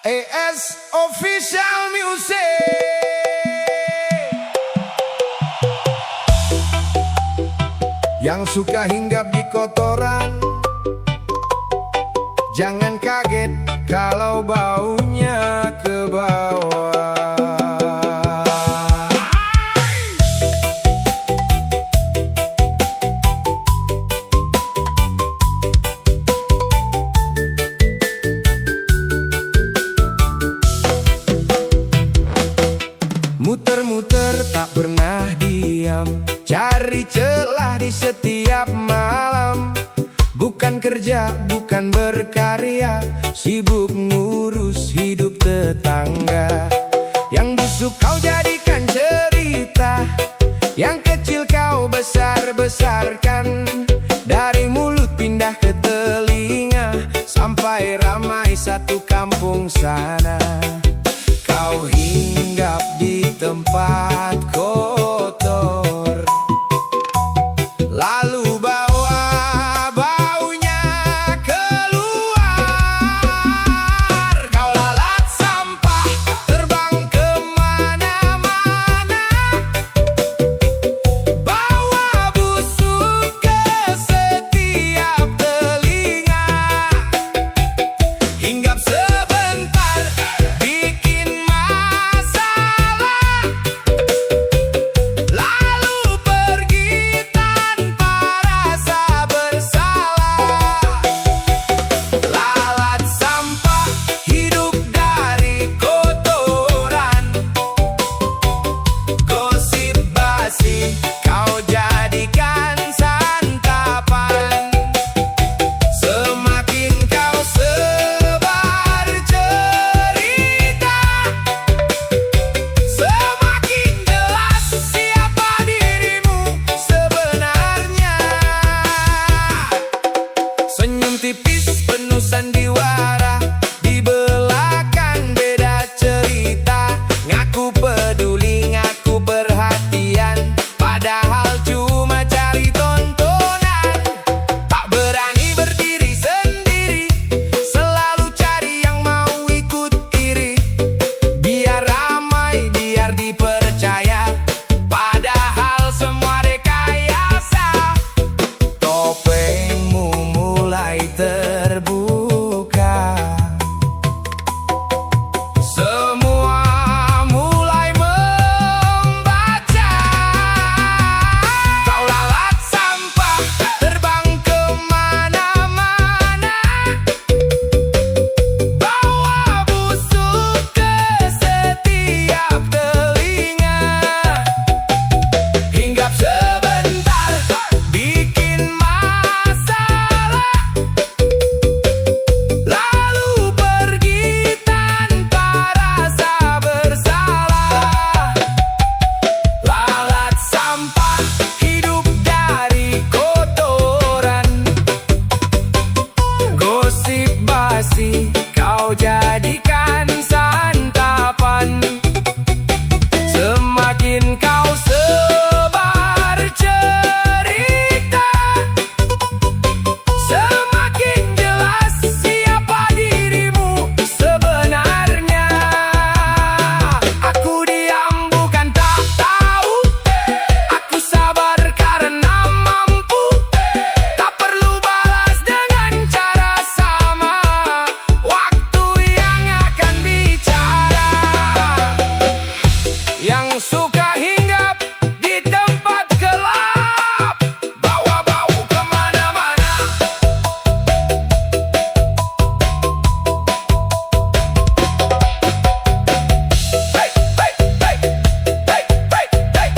AS Official Music. Yang suka hinggap di kotoran, jangan kaget kalau baunya ke bawah. Muter-muter tak pernah diam, cari celah di setiap malam. Bukan kerja, bukan berkarya, sibuk ngurus hidup tetangga. Yang busuk kau jadikan cerita, yang kecil kau besar-besarkan. Dari mulut pindah ke telinga, sampai ramai satu kampung sana. Kau hinggap di tempat kotor, lalu bawa baunya keluar. Kau lalat sampah, terbang kemana-mana, bawa busuk ke setiap telinga. Hinggap sebentar, bikin masalah, lalu pergi tanpa rasa bersalah. Lalat sampah hidup dari kotoran, gosip basi kau jadikan santapan. Semakin kau sebar cerita, semakin jelas siapa dirimu sebenarnya. Senyum tipis penuh sandiwara, di belakang beda cerita. Ngaku peduli, ngaku perhatian, padahal cuma cari tontonan. Tak berani berdiri sendiri, selalu cari yang mau ikut iri. Biar ramai, biar dipercaya, padahal semua rekayasa. Topengmu mulai terbuka, semua mulai membaca. Kau lalat sampah, terbang kemana-mana, bawa busuk ke setiap telinga. Hinggap sebentar, bikin masalah, lalu pergi tanpa rasa bersalah. Lalat sampah hidup dari kotoran, gosip basi kau jadikan santapan. Semakin kau sebar cerita, semakin jelas siapa dirimu sebenarnya. Aku diam bukan tak tahu, aku sabar karena mampu. Tak perlu balas dengan cara sama, waktu yang akan bicara. Yang suka hinggap di tempat gelap, bawa bau kemana-mana. Hey, hey, hey, hey, hey, hey.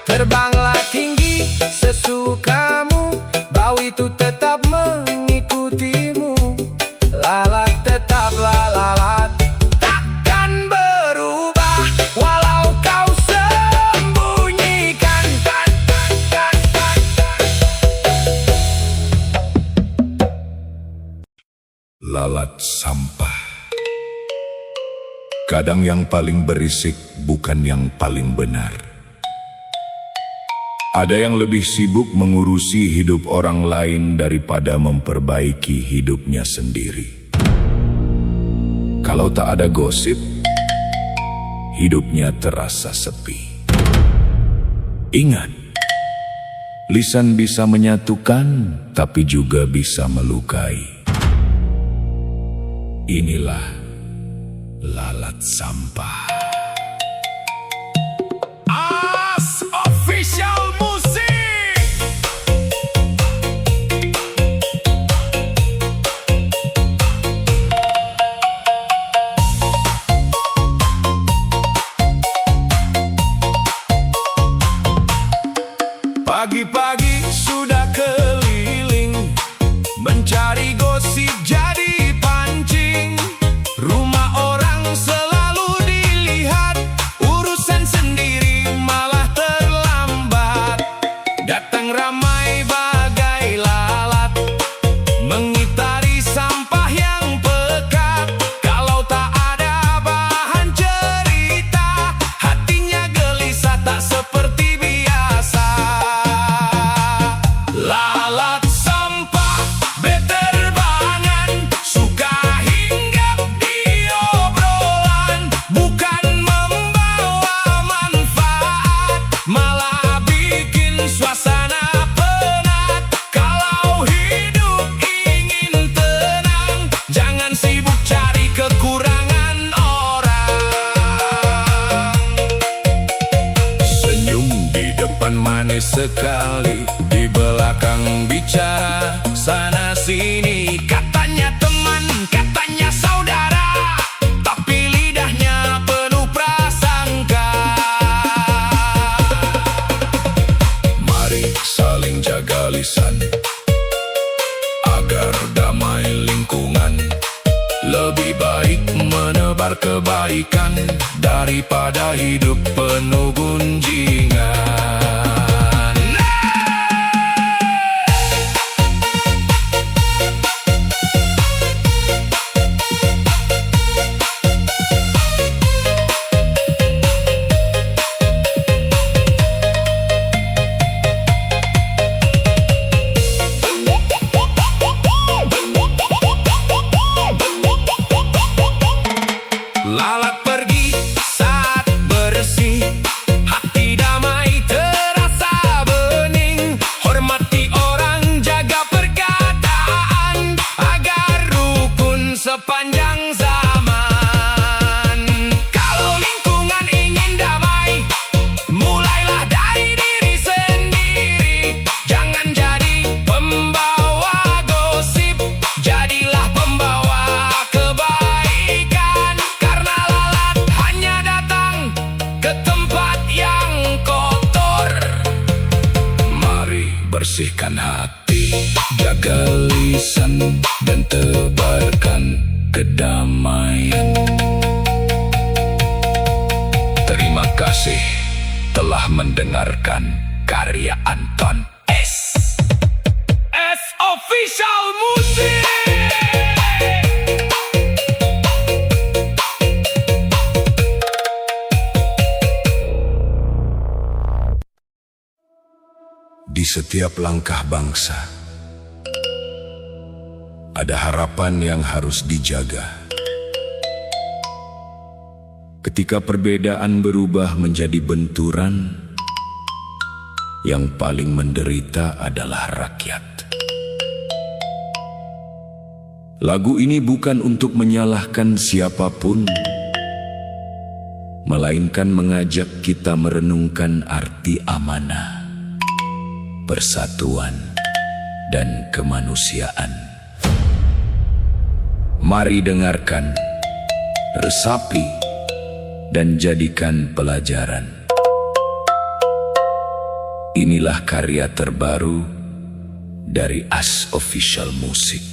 Terbanglah tinggi sesukamu, bau itu tetap mengikutimu. Lalat tetaplah lalat, takkan berubah walau kau sembunyikan. Lalat sampah. Kadang yang paling berisik bukan yang paling benar. Ada yang lebih sibuk mengurusi hidup orang lain daripada memperbaiki hidupnya sendiri. Kalau tak ada gosip, hidupnya terasa sepi. Ingat, lisan bisa menyatukan, tapi juga bisa melukai. Inilah lalat sampah. As Official Music. Pagi-pagi sudah keliling mencari gosip jadi pancing. Rumah orang selalu dilihat, urusan sendiri malah terlambat. Datang ramai bagai lalat, mengitari sampah yang pekat. Kalau tak ada bahan cerita, hatinya gelisah tak seperti biasa. Lalat sampah beterbangan, suka hinggap di obrolan, bukan membawa manfaat, malah bikin suasana penat. Kalau hidup ingin tenang, jangan sibuk cari kekurangan orang. Senyum di depan manis sekali, di belakang bicara Sana sini katanya teman, katanya saudara, tapi lidahnya penuh prasangka. Mari saling jaga lisan, agar damai lingkungan. Lebih baik menebar kebaikan daripada hidup penuh gunjingan. Lalat pergi saat bersih, hati damai terasa bening. Hormati orang, jaga perkataan, agar rukun sepanjang zaman. Kalau lingkungan ingin damai, mulailah dari diri sendiri. Jangan jadi pembawa gosip, jadilah pembawa kebaikan. Karena lalat hanya datang ke tempat yang kotor. Mari bersihkan hati, jaga lisan, dan tebarkan kedamaian. Terima kasih telah mendengarkan karya Anton S. S Official Music. Di setiap langkah bangsa, ada harapan yang harus dijaga. Ketika perbedaan berubah menjadi benturan, yang paling menderita adalah rakyat. Lagu ini bukan untuk menyalahkan siapapun, melainkan mengajak kita merenungkan arti amanah, persatuan, dan kemanusiaan. Mari dengarkan, resapi, dan jadikan pelajaran. Inilah karya terbaru dari As Official Music.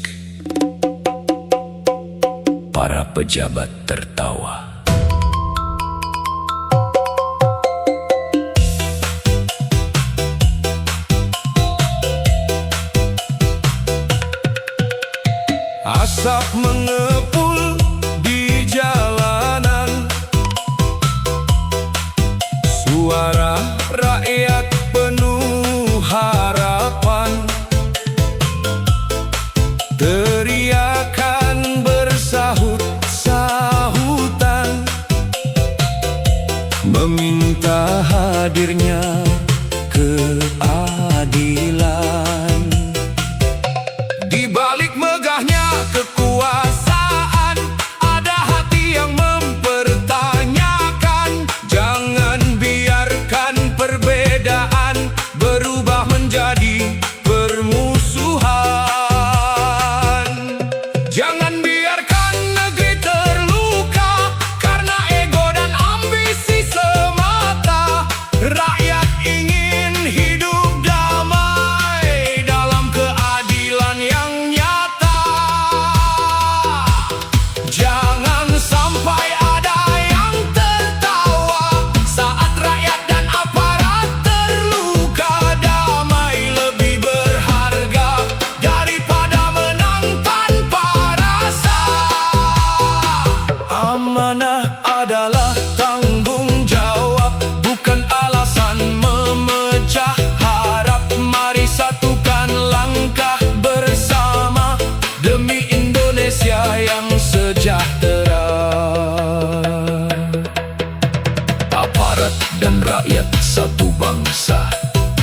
Para pejabat tertawa. Asap mengepul di jalanan, Suara rakyat penuh harapan, teriakan bersahut-sahutan, meminta hadirnya keadilan. Di balik megahnya kekuasaan, ada hati yang mempertanyakan. Jangan biarkan perbedaan berubah menjadi permusuhan. Jangan biarkan negeri terluka karena ego dan ambisi semata. Rakyat ingin hidup damai dalam keadilan yang nyata. Jangan sampai ada yang tertawa saat rakyat dan aparat terluka. Damai lebih berharga daripada menang tanpa rasa. Amanah adalah tanggung jawab, bukan alasan memecah harap. Mari satukan langkah bersama demi Indonesia yang sejahtera. Aparat dan rakyat satu bangsa,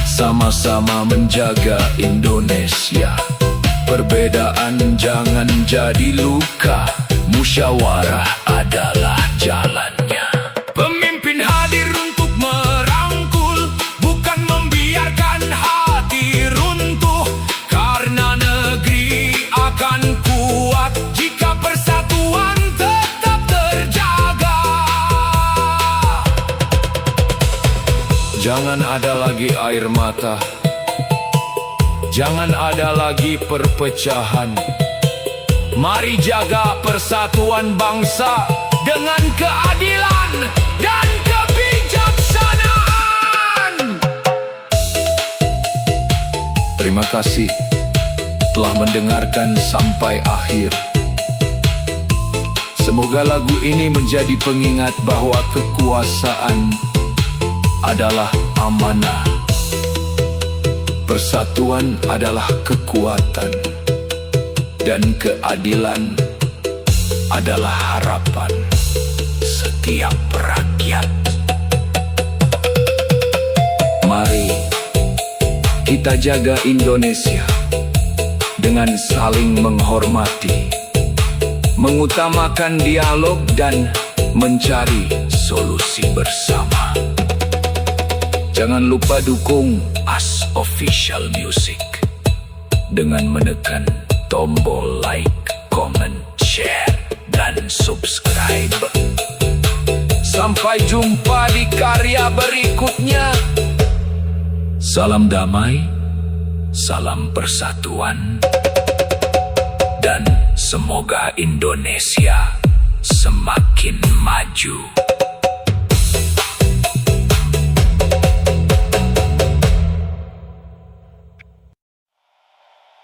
sama-sama menjaga Indonesia. Perbedaan jangan jadi luka, musyawarah adalah jalannya. Pemimpin hadir untuk merangkul, bukan membiarkan hati runtuh. Karena negeri akan kuat jika persatuan tetap terjaga. Jangan ada lagi air mata, jangan ada lagi perpecahan. Mari jaga persatuan bangsa dengan keadilan dan kebijaksanaan. Terima kasih telah mendengarkan sampai akhir. Semoga lagu ini menjadi pengingat bahwa kekuasaan adalah amanah. Persatuan adalah kekuatan, dan keadilan adalah harapan setiap rakyat. Mari kita jaga Indonesia dengan saling menghormati, mengutamakan dialog dan mencari solusi bersama. Jangan lupa dukung AS Official Music dengan menekan tombol like, comment, share, dan subscribe. Sampai jumpa di karya berikutnya. Salam damai, salam persatuan, dan semoga Indonesia semakin maju.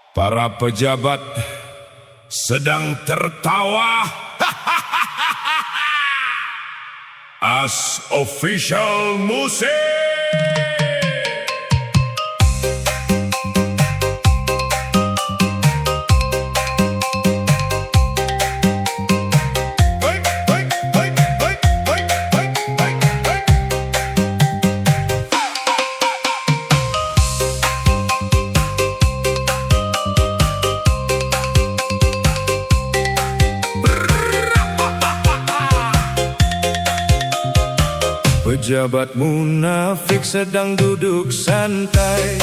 Para pejabat sedang tertawa. AS Official Music. Pejabat munafik sedang duduk santai,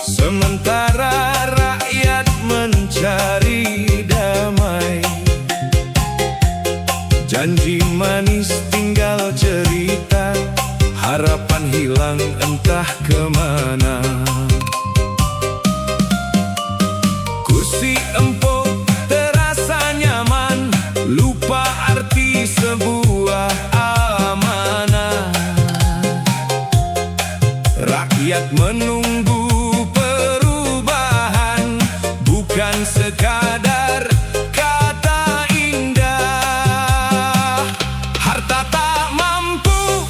sementara rakyat mencari damai. Janji manis tinggal cerita, harapan hilang entah kemana. Kursi empuk terasa nyaman, lupa arti sebuah amanah. Rakyat menunggu perubahan, bukan sekadar kata indah. Harta tak mampu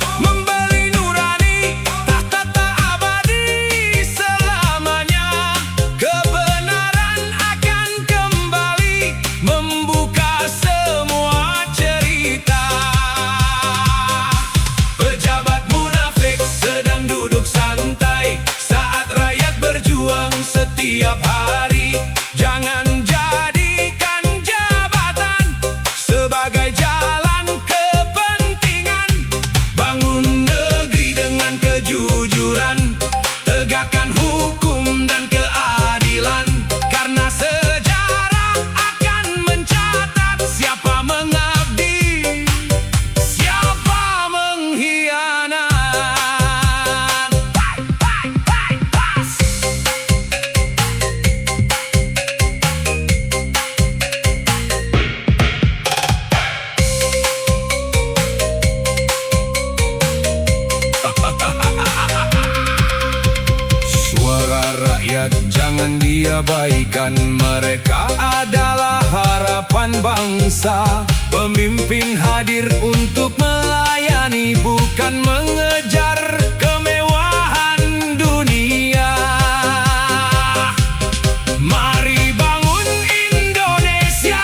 kebaikan. Mereka adalah harapan bangsa. Pemimpin hadir untuk melayani, bukan mengejar kemewahan dunia. Mari bangun Indonesia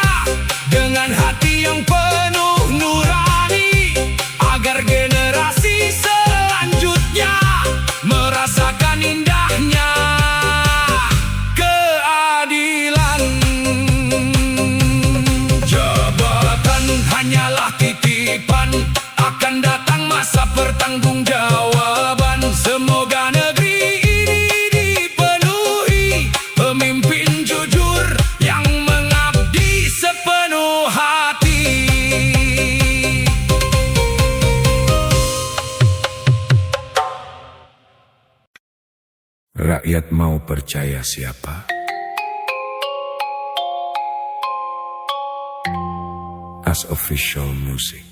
dengan hati yang penuh nurani, agar generasi selanjutnya merasakan indahnya keadilan. Jabatan hanyalah titipan, akan datang masa pertanggungjawaban. Semoga negeri ini dipenuhi pemimpin jujur yang mengabdi sepenuh hati. Rakyat mau percaya siapa? As Official Music.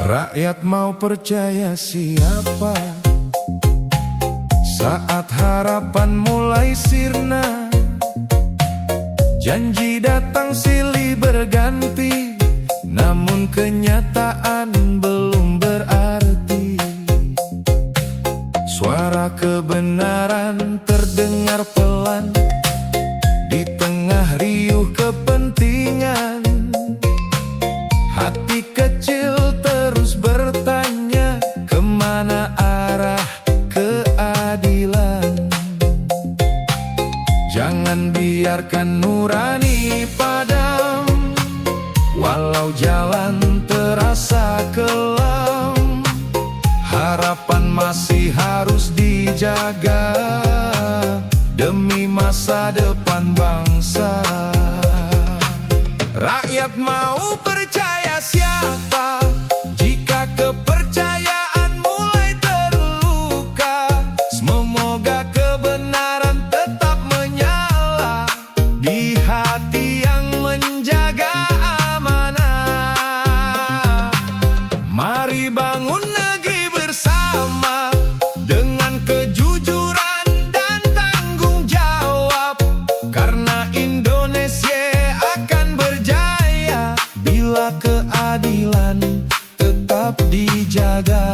Rakyat mau percaya siapa? Saat harapan mulai sirna, janji datang silih berganti, namun kenyataan belum berarti. Suara kebenaran terdengar pelan di tengah riuh kepentingan. Hati kecil terus bertanya, kemana arah keadilan? Jangan biarkan nurani padam, walau jalan terasa kelam. Harapan masih harus dijaga demi masa depan bangsa. Rakyat mau percaya siapa jika kepercayaan mulai terluka? Semoga kebenaran tetap menyala di hati yang menjaga amanah. Mari bangun negeri bersama dengan kejujuran dan tanggung jawab, karena Indonesia akan berjaya bila keadilan tetap dijaga.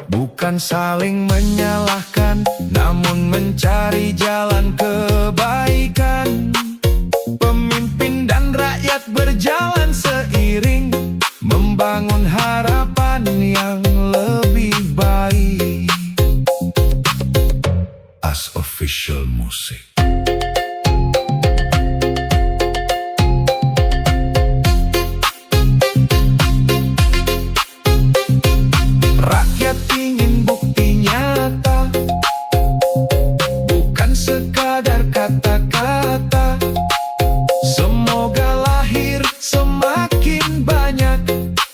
Bukan saling menyalahkan, namun mencari jalan kebaikan. Pemimpin dan rakyat berjalan seiring, membangun harapan yang lebih baik. As Official Music. Rakyat ingin bukti nyata, bukan sekadar kata-kata. Semoga lahir semakin banyak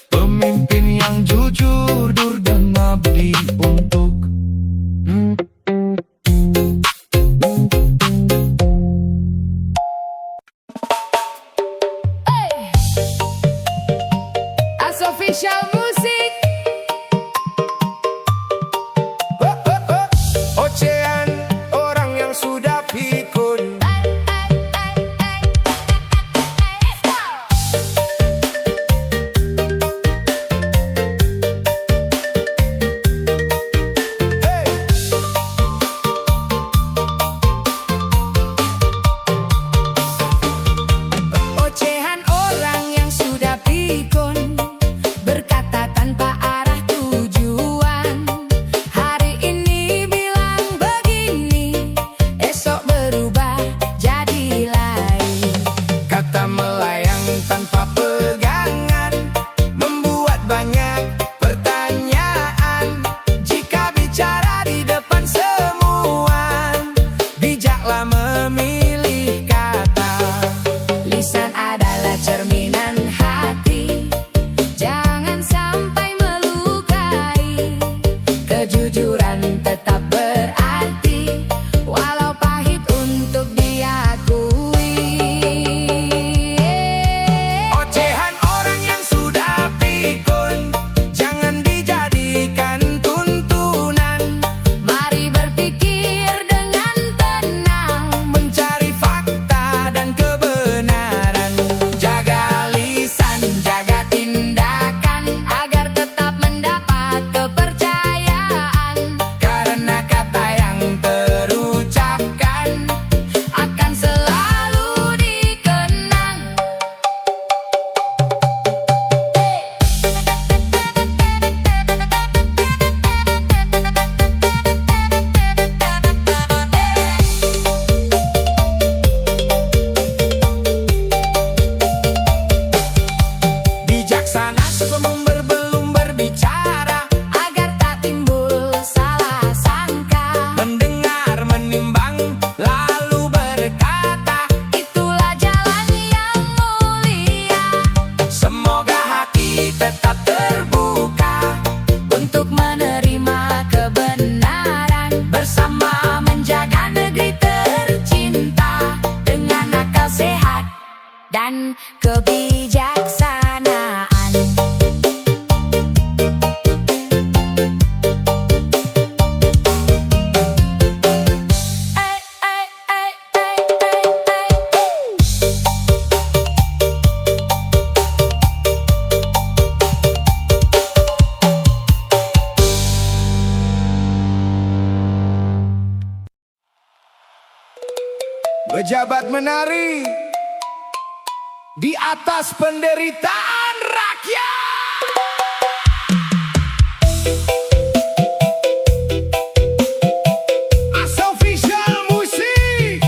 pemimpin yang jujur dan mengabdi untuk As Official Music. Ocehan orang yang sudah pikun, Ocehan orang yang sudah pikun, berkata dan kebijaksanaan. Pejabat menari di atas penderitaan rakyat. Asofficial Musik.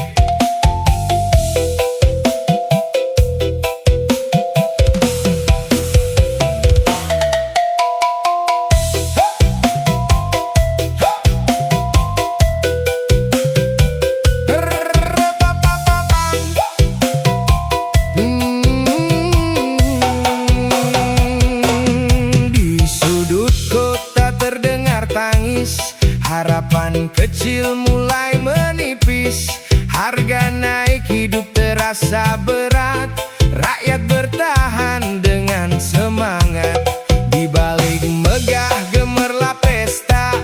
Harapan kecil mulai menipis, harga naik, hidup terasa berat. Rakyat bertahan dengan semangat, di balik megah gemerlap pesta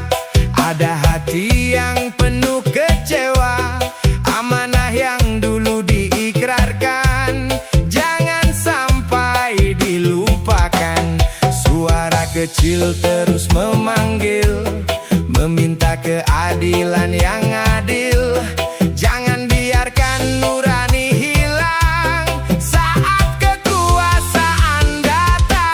ada hati yang penuh kecewa. Amanah yang dulu diikrarkan jangan sampai dilupakan. Suara kecil terus memanggil, meminta keadilan yang adil. Jangan biarkan nurani hilang saat kekuasaan datang.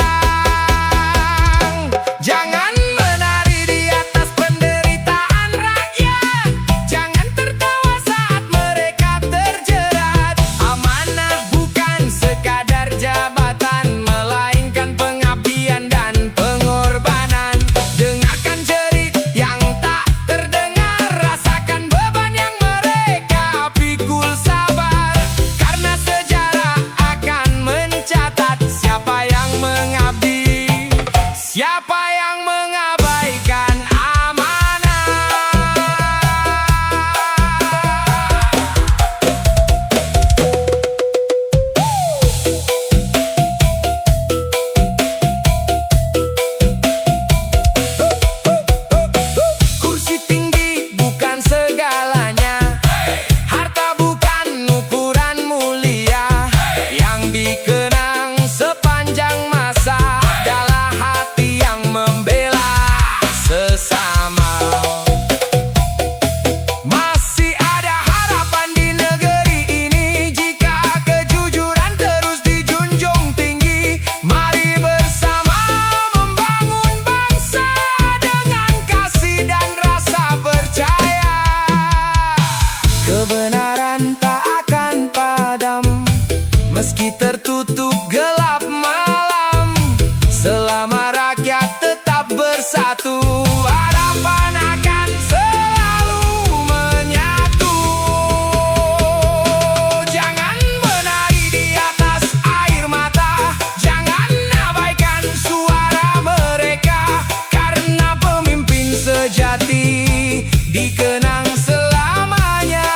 Jangan menari di atas penderitaan rakyat, jangan tertawa saat mereka terjerat. Amanah bukan sekadar jabatan, melainkan pengabdian dan pengorbanan. Dengarkan jerit yang tak terdengar, rasakan beban yang mereka pikul sabar. Karena sejarah akan mencatat siapa yang mengabdi, siapa yang mengabaikan amanah. Kursi tinggi bukan segalanya, harta bukan ukuran mulia. Yang dikenang sepanjang masa adalah hati yang membela sesama. Masih ada harapan di negeri ini jika kejujuran terus dijunjung tinggi. Mari bersama membangun bangsa dengan kasih dan rasa percaya. Kebenaran tak akan padam meski tertutup gelap malam. Selama rakyat tetap bersatu, harapan akan selalu menyatu. Jangan menari di atas air mata, jangan abaikan suara mereka. Karena pemimpin sejati dikenang selamanya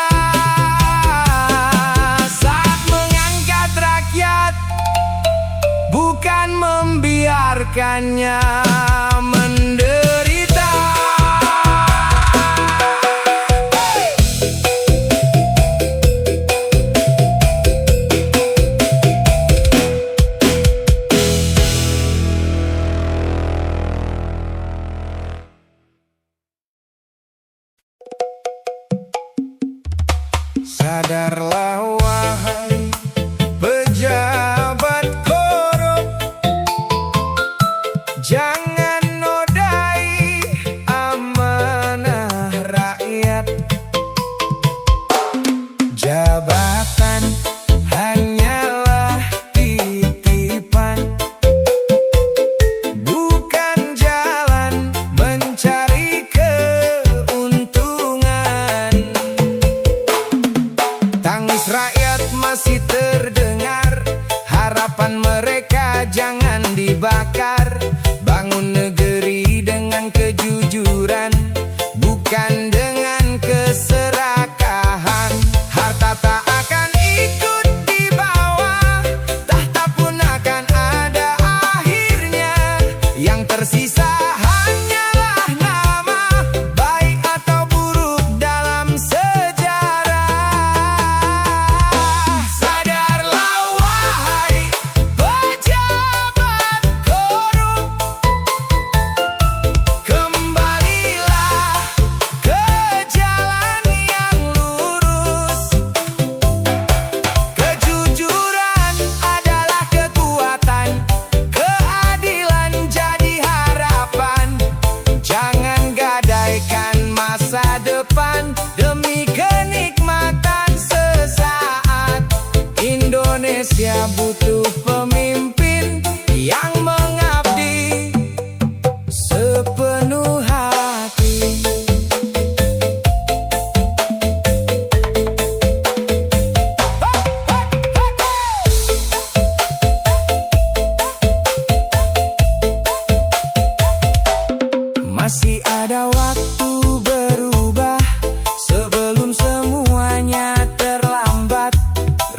saat mengangkat rakyat, bukan membiarkannya menderita. Sadarlah wahai pejabat korup, jangan nodai amanah rakyat. Jabatan hanyalah titipan, bukan jalan mencari keuntungan. Tangis Indonesia butuh pemimpin yang mengabdi sepenuh hati. Masih ada waktu berubah sebelum semuanya terlambat.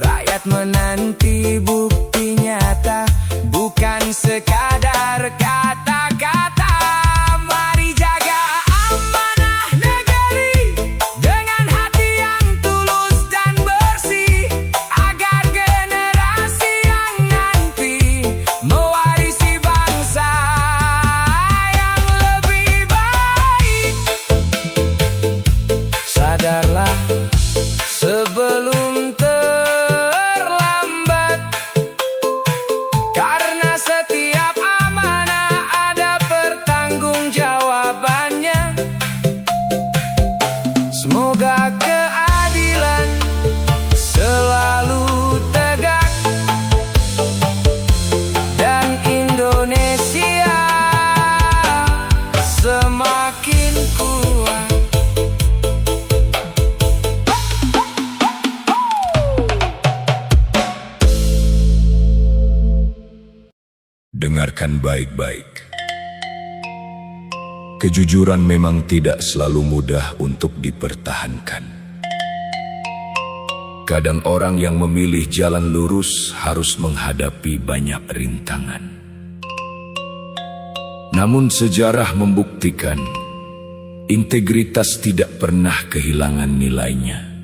Rakyat menanti bukti nyata, bukan sekadar kata-kata. Mari jaga amanah negeri dengan hati yang tulus dan bersih, agar generasi yang nanti mewarisi bangsa yang lebih baik. Sadarlah sebelum terlambat, karena setiap amanah ada pertanggungjawabannya. Semoga keadilan selalu tegak dan Indonesia semakin kuat. Dengarkan baik-baik. Kejujuran memang tidak selalu mudah untuk dipertahankan. Kadang orang yang memilih jalan lurus harus menghadapi banyak rintangan. Namun sejarah membuktikan, integritas tidak pernah kehilangan nilainya.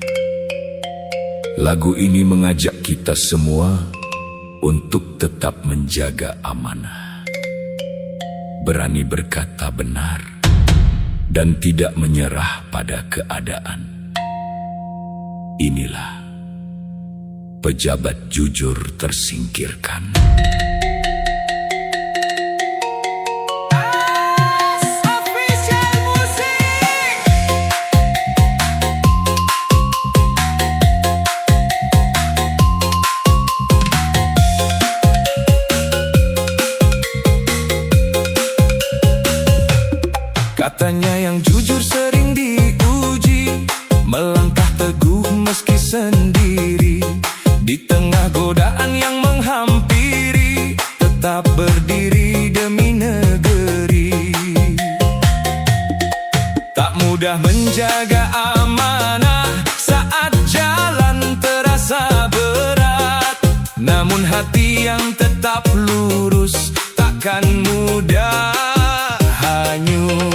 Lagu ini mengajak kita semua untuk tetap menjaga amanah, berani berkata benar, dan tidak menyerah pada keadaan. Inilah pejabat jujur tersingkirkan. Katanya yang jujur sering diuji, melangkah teguh meski sendiri. Di tengah godaan yang menghampiri, tetap berdiri demi negeri. Tak mudah menjaga amanah saat jalan terasa berat. Namun hati yang tetap lurus takkan mudah hanyut.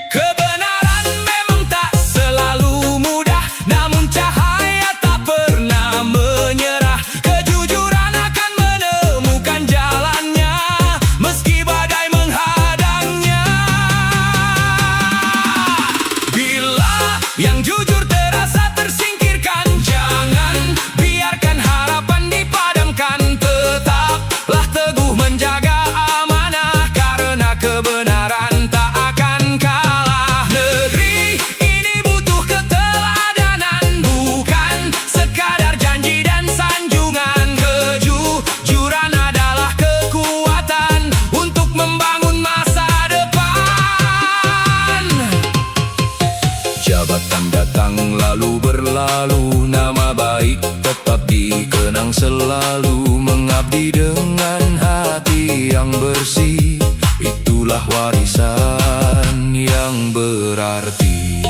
Kebenaran memang tak selalu mudah, namun cahaya tak pernah menyerah. Kejujuran akan menemukan jalannya, meski badai menghadangnya. Bila yang jujur terasa tersingkirkan, jangan biarkan harapan dipadamkan. Tetaplah teguh menjaga amanah, karena kebenaran tak akan kalah. Negeri ini butuh keteladanan, bukan sekadar janji dan sanjungan. Kejujuran adalah kekuatan untuk membangun masa depan. Jabatan datang lalu berlalu, nama baik tetap dikenang selalu. Mengabdi dengan hati yang bersih, itulah warisan yang berarti.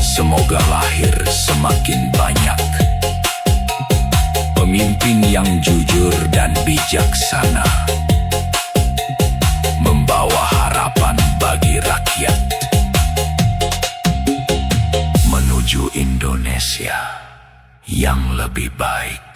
Semoga lahir semakin banyak pemimpin yang jujur dan bijaksana, membawa harapan bagi rakyat menuju Indonesia yang lebih baik.